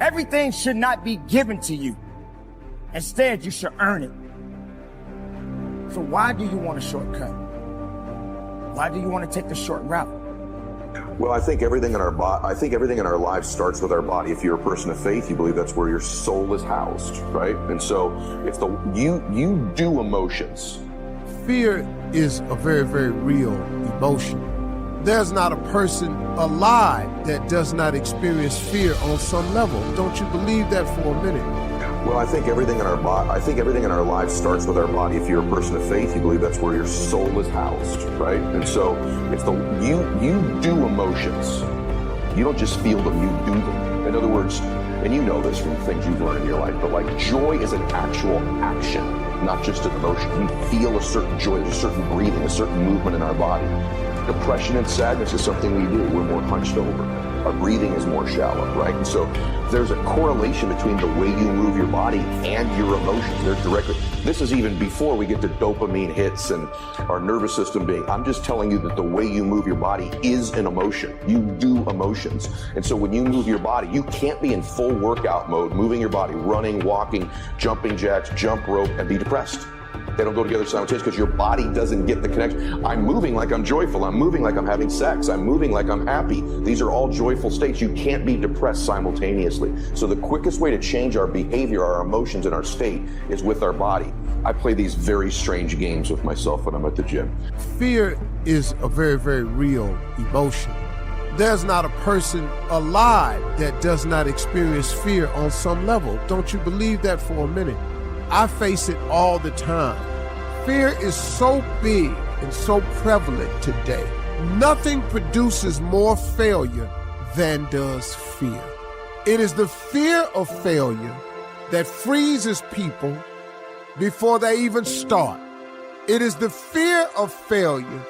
Everything should not be given to you. Instead, you should earn it. So why do you want a shortcut? Why do you want to take the short route? Well, I think everything in our lives starts with our body. If you're a person of faith, you believe that's where your soul is housed, right? And so if you do emotions. Fear is a very, very real emotion. There's not a person alive that does not experience fear on some level. Don't you believe that for a minute? Well, I think everything in our lives starts with our body. If you're a person of faith, you believe that's where your soul is housed, right? And so if you do emotions, you don't just feel them, you do them. In other words, and you know this from things you've learned in your life, but like joy is an actual action, not just an emotion. We feel a certain joy, there's a certain breathing, a certain movement in our body. Depression and sadness is something we do. We're more hunched over. Our breathing is more shallow, right? And so there's a correlation between the way you move your body and your emotions. They're directly. This is even before we get to dopamine hits and our nervous system being. I'm just telling you that the way you move your body is an emotion. You do emotions. And so when you move your body, you can't be in full workout mode, moving your body, running, walking, jumping jacks, jump rope, and be depressed. They don't go together simultaneously because your body doesn't get the connection. I'm moving like I'm joyful. I'm moving like I'm having sex. I'm moving like I'm happy. These are all joyful states. You can't be depressed simultaneously. So the quickest way to change our behavior, our emotions, and our state is with our body. I play these very strange games with myself when I'm at the gym. Fear is a very, very real emotion. There's not a person alive that does not experience fear on some level. Don't you believe that for a minute? I face it all the time. Fear is so big and so prevalent today. Nothing produces more failure than does fear. It is the fear of failure that freezes people before they even start. It is the fear of failure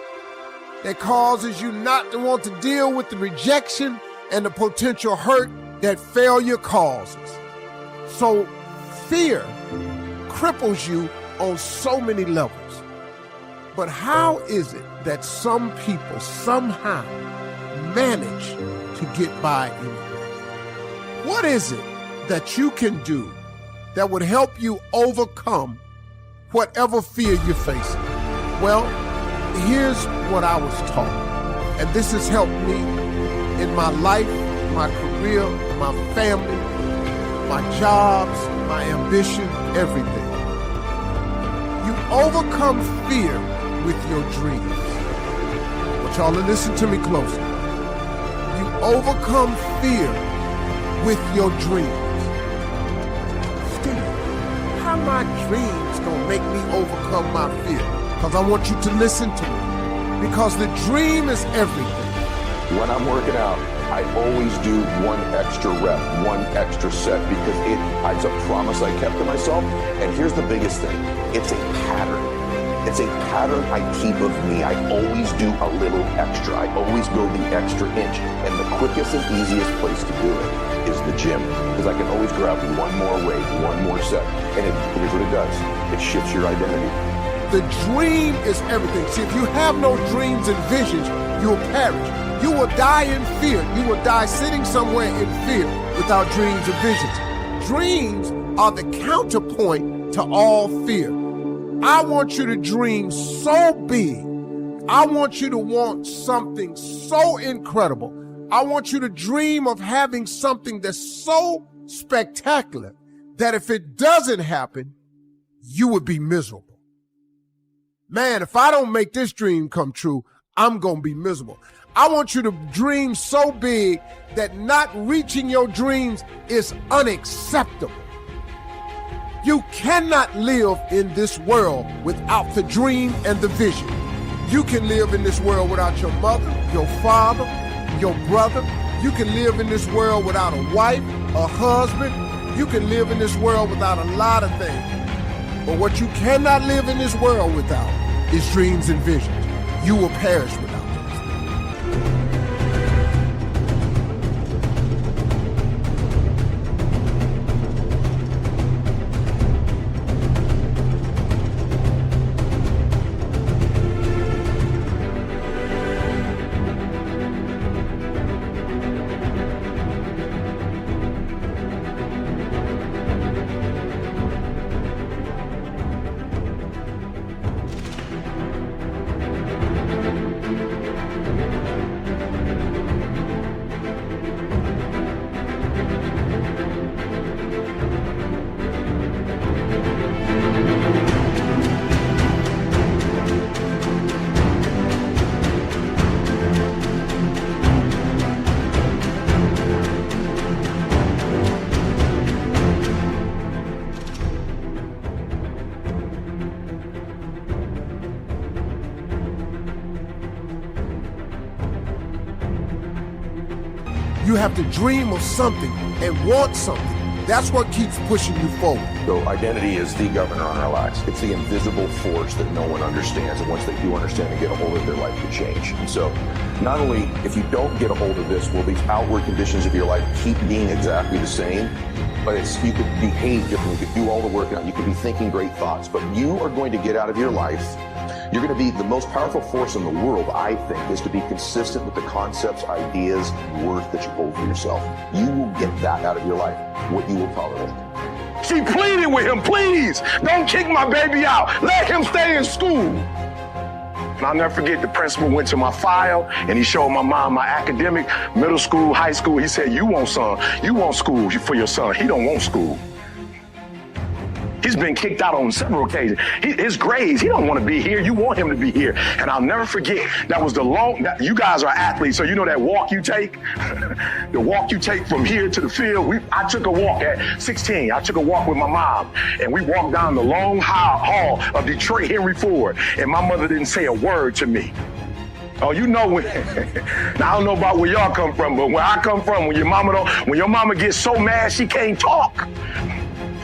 that causes you not to want to deal with the rejection and the potential hurt that failure causes. So fear cripples you on so many levels. But how is it that some people somehow manage to get by anyway? What is it that you can do that would help you overcome whatever fear you're facing? Well, here's what I was taught, and this has helped me in my life, my career, my family, my jobs, my ambition, everything. You overcome fear with your dreams. I want y'all to listen to me closely. You overcome fear with your dreams. Steve, how my dreams gonna make me overcome my fear? Because I want you to listen to me. Because the dream is everything. When I'm working out, I always do one extra rep, one extra set, because it's a promise I kept to myself. And here's the biggest thing. It's a pattern. It's a pattern I keep of me. I always do a little extra. I always go the extra inch. And the quickest and easiest place to do it is the gym, because I can always grab one more weight, one more set. And here's what it does. It shifts your identity. The dream is everything. See, if you have no dreams and visions, you'll perish. You will die in fear. You will die sitting somewhere in fear without dreams or visions. Dreams are the counterpoint to all fear. I want you to dream so big. I want you to want something so incredible. I want you to dream of having something that's so spectacular that if it doesn't happen, you would be miserable. Man, if I don't make this dream come true, I'm going to be miserable. I want you to dream so big that not reaching your dreams is unacceptable. You cannot live in this world without the dream and the vision. You can live in this world without your mother, your father, your brother. You can live in this world without a wife, a husband. You can live in this world without a lot of things. But what you cannot live in this world without is dreams and visions. You will perish without them. You have to dream of something and want something. That's what keeps pushing you forward. So identity is the governor on our lives. It's the invisible force that no one understands. And once they do understand and get a hold of it, their life can change. And so not only if you don't get a hold of this, will these outward conditions of your life keep being exactly the same, but you could behave differently, you could do all the work now, you could be thinking great thoughts, but you are going to get out of your life. You're going to be the most powerful force in the world, I think, is to be consistent with the concepts, ideas, worth that you hold for yourself. You will get that out of your life, what you will tolerate. She pleaded with him, please, don't kick my baby out. Let him stay in school. And I'll never forget, the principal went to my file and he showed my mom my academic, middle school, high school. He said, you want school for your son. He don't want school. He's been kicked out on several occasions. His grades, he don't want to be here. You want him to be here. And I'll never forget, you guys are athletes, so you know that walk you take? The walk you take from here to the field. I took a walk at 16. I took a walk with my mom, and we walked down the long hall of Detroit Henry Ford, and my mother didn't say a word to me. Oh, you know when, now I don't know about where y'all come from, but where I come from, when your mama gets so mad she can't talk,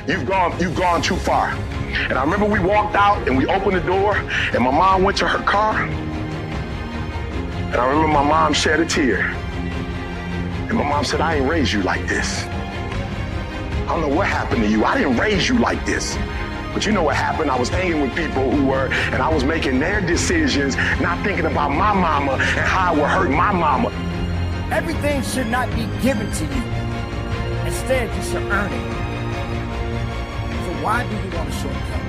you've gone too far. And I remember we walked out and we opened the door and my mom went to her car. And I remember my mom shed a tear. And my mom said, I ain't raised you like this. I don't know what happened to you. I didn't raise you like this. But you know what happened? I was hanging with people and I was making their decisions, not thinking about my mama and how it would hurt my mama. Everything should not be given to you. Instead, you should earn it. Why do you want a shortcut?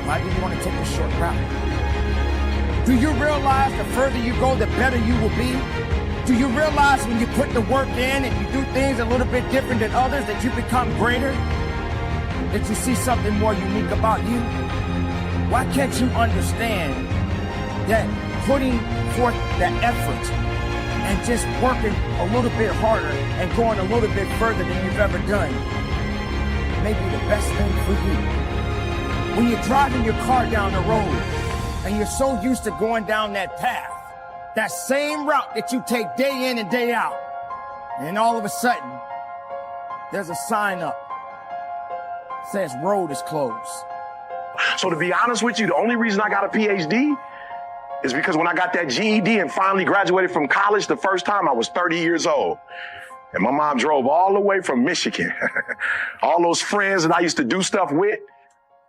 Why do you want to take the short route? Do you realize the further you go, the better you will be? Do you realize when you put the work in and you do things a little bit different than others that you become greater? That you see something more unique about you? Why can't you understand that putting forth the effort and just working a little bit harder and going a little bit further than you've ever done may be the best thing for you? When you're driving your car down the road and you're so used to going down that path, that same route that you take day in and day out, and all of a sudden, there's a sign up that says road is closed. So to be honest with you, the only reason I got a PhD is because when I got that GED and finally graduated from college the first time, I was 30 years old. And my mom drove all the way from Michigan. All those friends that I used to do stuff with.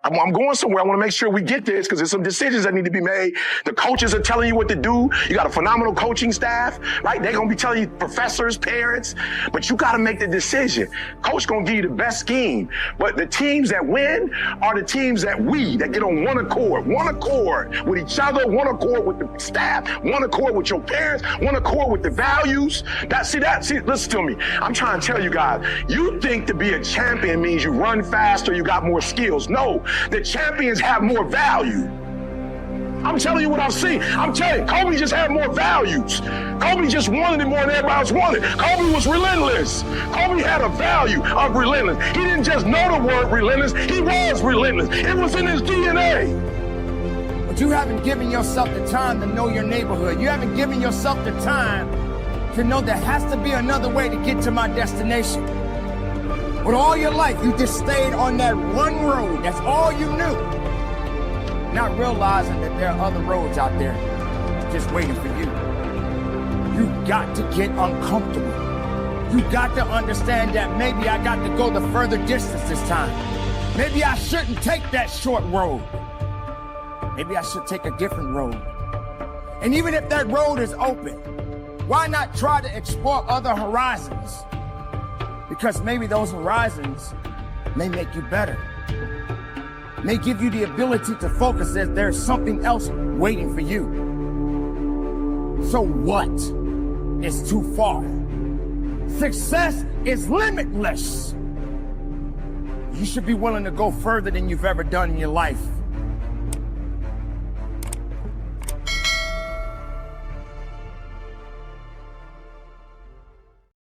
I'm going somewhere. I want to make sure we get this because there's some decisions that need to be made. The coaches are telling you what to do. You got a phenomenal coaching staff, right? They're going to be telling you, professors, parents, but you got to make the decision. Coach going to give you the best scheme. But the teams that win are the teams that get on one accord with each other, one accord with the staff, one accord with your parents, one accord with the values. Listen to me. I'm trying to tell you guys, you think to be a champion means you run faster, you got more skills. No. The champions have more value. I'm telling you what I've seen. I'm telling you, Kobe just had more values. Kobe just wanted it more than everybody else wanted. Kobe was relentless. Kobe had a value of relentless. He didn't just know the word relentless, he was relentless. It was in his DNA. But you haven't given yourself the time to know your neighborhood. You haven't given yourself the time to know there has to be another way to get to my destination. But all your life, you just stayed on that one road. That's all you knew. Not realizing that there are other roads out there just waiting for you. You got to get uncomfortable. You got to understand that maybe I got to go the further distance this time. Maybe I shouldn't take that short road. Maybe I should take a different road. And even if that road is open, why not try to explore other horizons? Because maybe those horizons may make you better. May give you the ability to focus that there's something else waiting for you. So what is too far? Success is limitless. You should be willing to go further than you've ever done in your life.